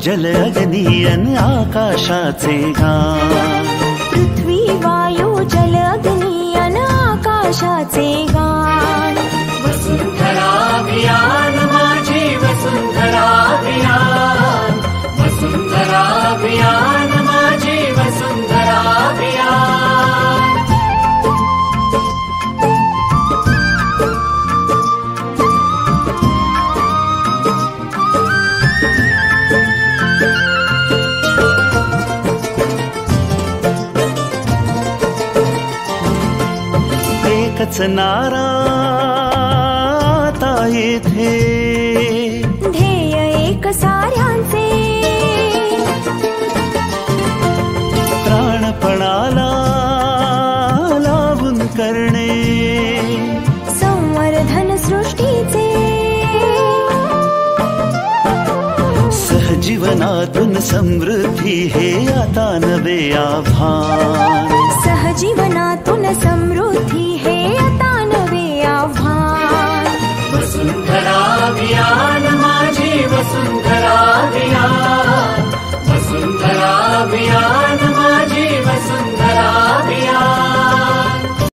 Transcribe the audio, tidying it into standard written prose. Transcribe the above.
जल अग्नी अन आकाशाचे गान। पृथ्वी वायू जल अग्नी अन आकाशाचे गान। वसुंधरा अभियान माझी वसुंधरा अभियान, वसुंधरा अभियान माझी वसुंधरा अभियान। एकच नारा आता येथे, ध्येय एक साऱ्यांचे। प्राणपणाला लावून करणे संवर्धन सृष्टीचे। सहजीवनातून समृद्धी हे आता नवे आव्हान। सहजीवनातून समृद्धी हे आता नवे आव्हान। वसुंधरा अभियान माझी वसुंधरा अभियान।